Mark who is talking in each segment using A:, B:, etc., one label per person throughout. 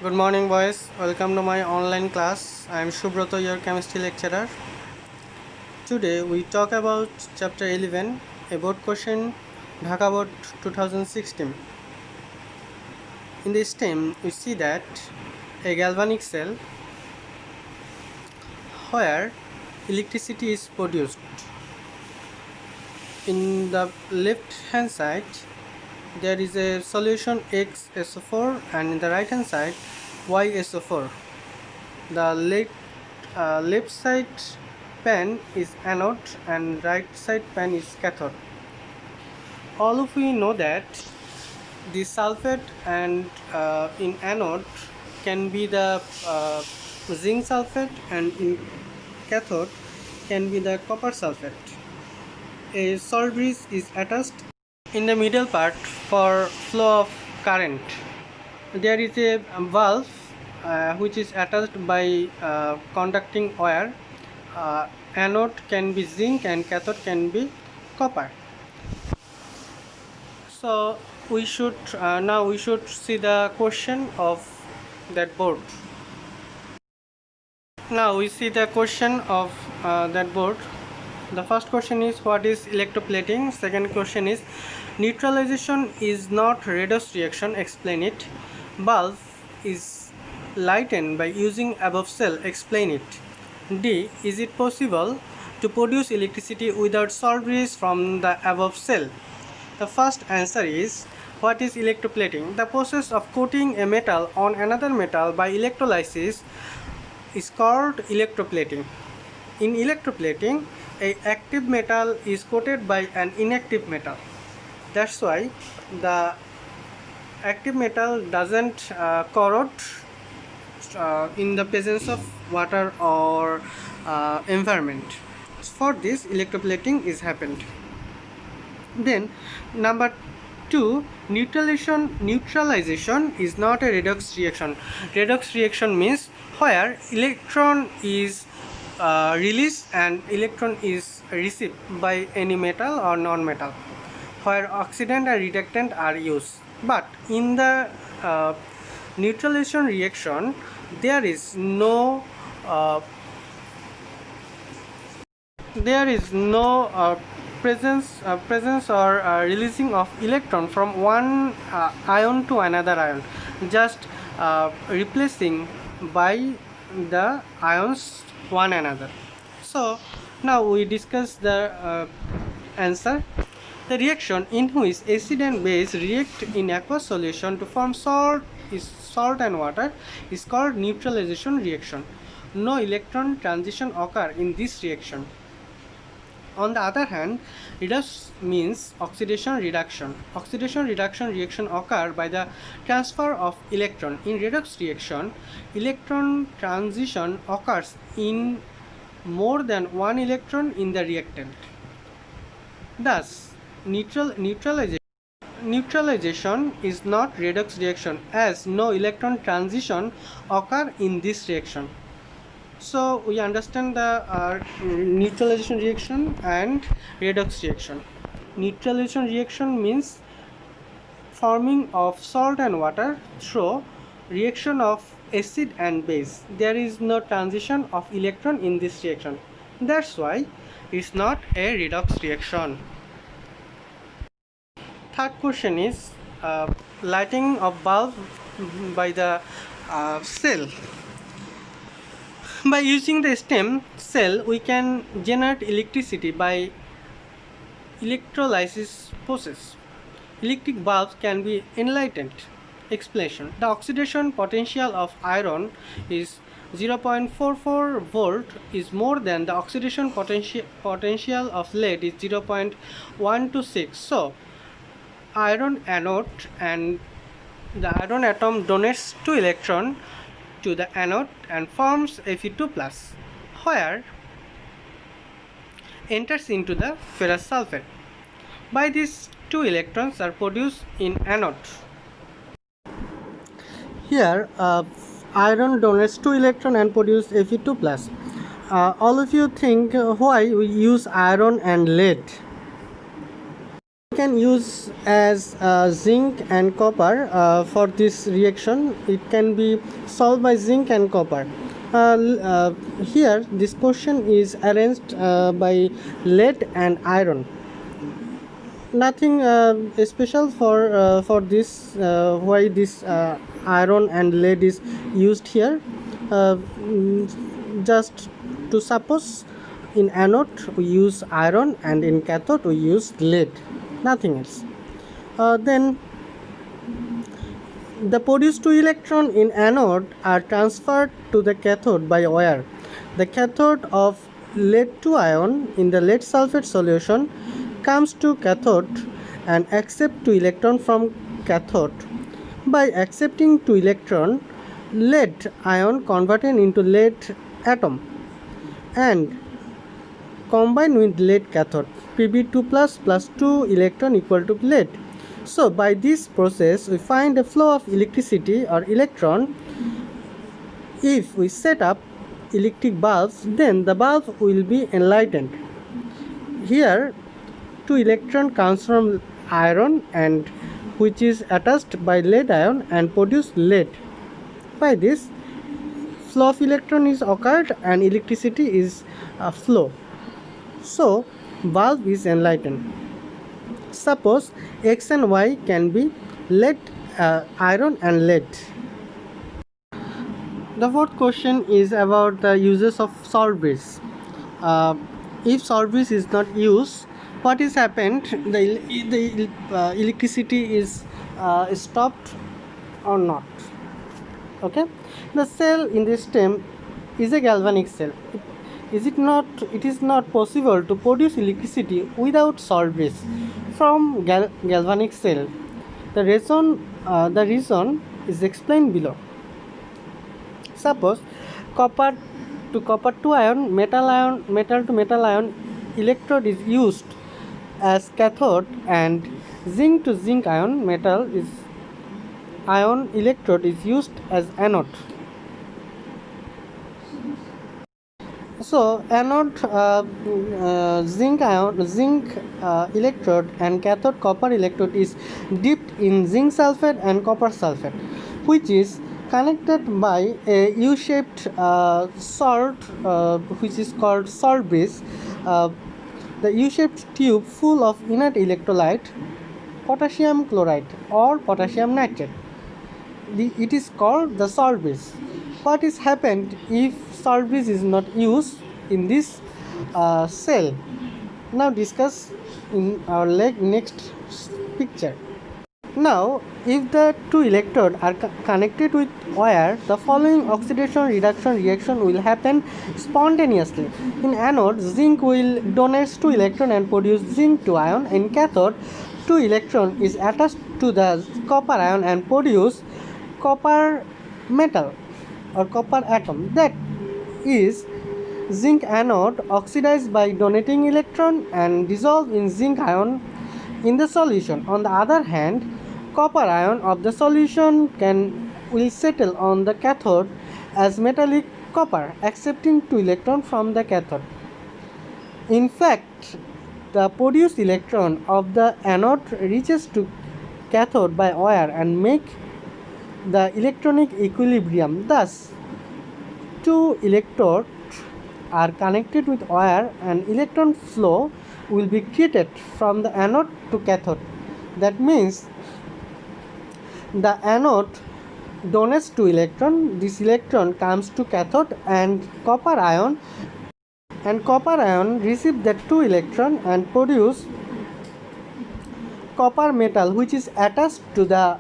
A: Good morning, boys. Welcome to my online class. I am Shubroto, your chemistry lecturer. Today we talk about chapter 11, a board question, Dhaka Board 2016. In this stem, we see that a galvanic cell where electricity is produced. In the left hand side, there is a solution XSO4 and in the right hand side YSO4. The left side pen is anode and right side pen is cathode. All of we know that the sulfate and in anode can be the zinc sulfate and in cathode can be the copper sulfate. A salt bridge is attached in the middle part for flow of current. There is a valve which is attached by conducting wire. Anode can be zinc and cathode can be copper. So now we should see the question of that board. Now we see the question of that board. The first question is what is electroplating. Second question is neutralization is not redox reaction, explain it. Bulb is lightened by using above cell, explain it. D. Is it possible to produce electricity without salt bridge from the above cell? The first answer is what is electroplating? The process of coating a metal on another metal by electrolysis is called electroplating. In electroplating, a active metal is coated by an inactive metal. That's why the active metal doesn't corrode in the presence of water or environment. For this, electroplating is happened. Then number 2, neutralization is not a redox reaction. Redox reaction means where electron is released and electron is received by any metal or non-metal, where oxidant and reductant are used. But in the neutralization reaction, there is no presence or releasing of electron from one ion to another ion, just replacing by the ions one another. So now we discuss the answer. The reaction in which acid and base react in aqueous solution to form salt and water is called neutralization reaction. No electron transition occur in this reaction. On the other hand, redox means oxidation reduction. Oxidation reduction reaction occur by the transfer of electron. In redox reaction, electron transition occurs in more than one electron in the reactant. Thus, neutralization is not redox reaction as no electron transition occur in this reaction. So we understand the neutralization reaction and redox reaction. Neutralization reaction means forming of salt and water through reaction of acid and base. There is no transition of electron in this reaction. That's why it's not a redox reaction. Third question is lighting of bulb by the cell. By using the stem cell, we can generate electricity by electrolysis process. Electric bulbs can be enlightened. Explanation: the oxidation potential of iron is 0.44 volt is more than the oxidation potential of lead is 0.126. So, iron anode and the iron atom donates 2 electrons to the anode and forms Fe2+, where enters into the ferrous sulfate. By this, 2 electrons are produced in anode. Here, iron donates 2 electrons and produce Fe2+. All of you think why we use iron and lead? can use as zinc and copper for this reaction. It can be solved by zinc and copper. Here this question is arranged by lead and iron. Nothing special for this, why this iron and lead is used here. Just to suppose, in anode we use iron and in cathode we use lead, nothing else. Then the produced 2 electron in anode are transferred to the cathode by wire. The cathode of lead 2 ion in the lead sulfate solution comes to cathode and accept 2 electron from cathode. By accepting 2 electron, lead ion converted into lead atom and combine with lead cathode. Pb2 plus 2 electron equal to lead. So by this process we find a flow of electricity or electron. If we set up electric bulbs, then the bulb will be enlightened. Here 2 electron comes from iron and which is attached by lead ion and produce lead. By this, flow of electron is occurred and electricity is flow. So bulb is enlightened. Suppose X and Y can be lead, iron and lead. The fourth question is about the uses of salt bridge. If salt bridge is not used, what is happened? The electricity is stopped or not. Okay, the cell in this stem is a galvanic cell. It is not possible to produce electricity without salt bridge from galvanic cell. The reason is explained below. Suppose copper to copper 2 ion, metal to metal ion electrode is used as cathode, and zinc to zinc ion electrode is used as anode. So anode zinc electrode and cathode copper electrode is dipped in zinc sulfate and copper sulfate, which is connected by a U-shaped salt which is called salt bridge. The U-shaped tube full of inert electrolyte, potassium chloride or potassium nitrate. It is called the salt bridge. What is happened if salt bridge is not used in this cell? Now discuss in our next picture. Now, if the 2 electrodes are connected with wire, the following oxidation reduction reaction will happen spontaneously. In anode, zinc will donate 2 electrons and produce zinc 2 ion. In cathode, 2 electron is attached to the copper ion and produce copper metal or copper atom. That is zinc anode oxidized by donating electron and dissolved in zinc ion in the solution. On the other hand, copper ion of the solution will settle on the cathode as metallic copper, accepting 2 electrons from the cathode. In fact, the produced electron of the anode reaches to cathode by wire and make the electronic equilibrium. Thus, 2 electrodes are connected with wire and electron flow will be created from the anode to cathode. That means the anode donates 2 electron. This electron comes to cathode and copper ion receive that 2 electron and produce copper metal, which is attached to the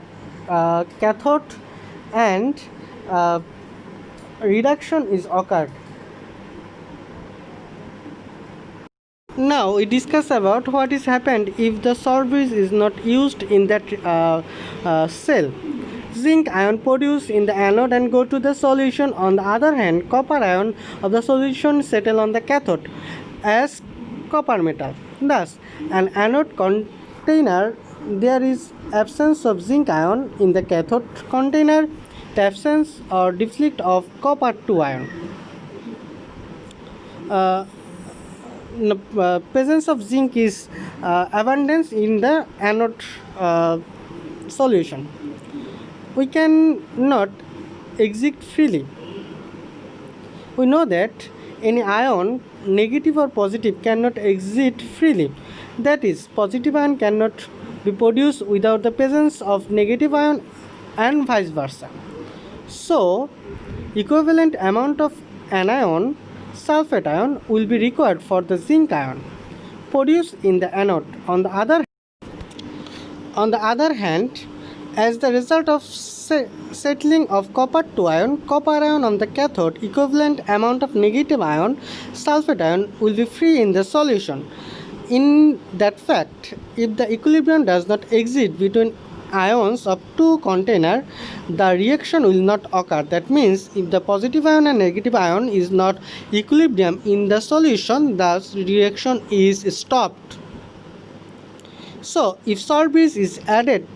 A: cathode, and reduction is occurred. Now we discuss about what is happened if the salt bridge is not used in that cell. Zinc ion produced in the anode and go to the solution. On the other hand, copper ion of the solution settle on the cathode as copper metal. Thus, an anode container, there is absence of zinc ion. In the cathode container, the absence or deflect of copper 2 ion. presence of zinc is abundance in the anode solution. We cannot exit freely. We know that any ion, negative or positive, cannot exit freely. That is, positive ion cannot be produced without the presence of negative ion and vice versa. So, equivalent amount of anion, sulfate ion, will be required for the zinc ion produced in the anode. On the other hand, as the result of settling of copper to ion, copper ion on the cathode, equivalent amount of negative ion, sulfate ion, will be free in the solution. In that fact, if the equilibrium does not exist between ions of two containers, the reaction will not occur. That means if the positive ion and negative ion is not equilibrium in the solution, the reaction is stopped. So if salt bridge is added,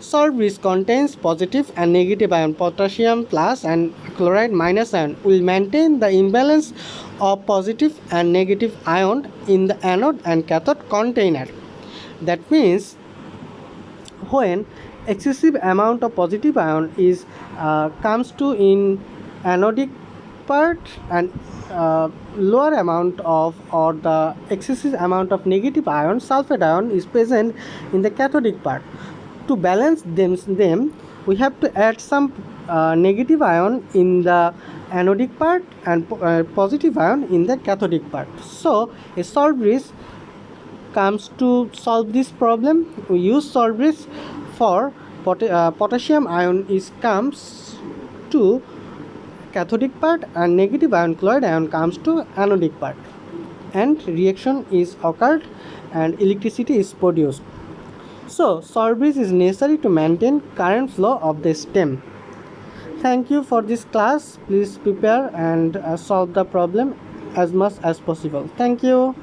A: salt bridge contains positive and negative ion, potassium plus and chloride minus ion, will maintain the imbalance of positive and negative ion in the anode and cathode container. That means when excessive amount of positive ion is comes to in anodic part and lower amount of or the excessive amount of negative ion, sulfate ion, is present in the cathodic part. To balance them, we have to add some negative ion in the anodic part and positive ion in the cathodic part. So a salt bridge comes to solve this problem. We use salt bridge for potassium ion comes to cathodic part and negative ion chloride ion comes to anodic part, and reaction is occurred and electricity is produced. So salt bridge is necessary to maintain current flow of the stem. Thank you for this class. Please prepare and solve the problem as much as possible. Thank you.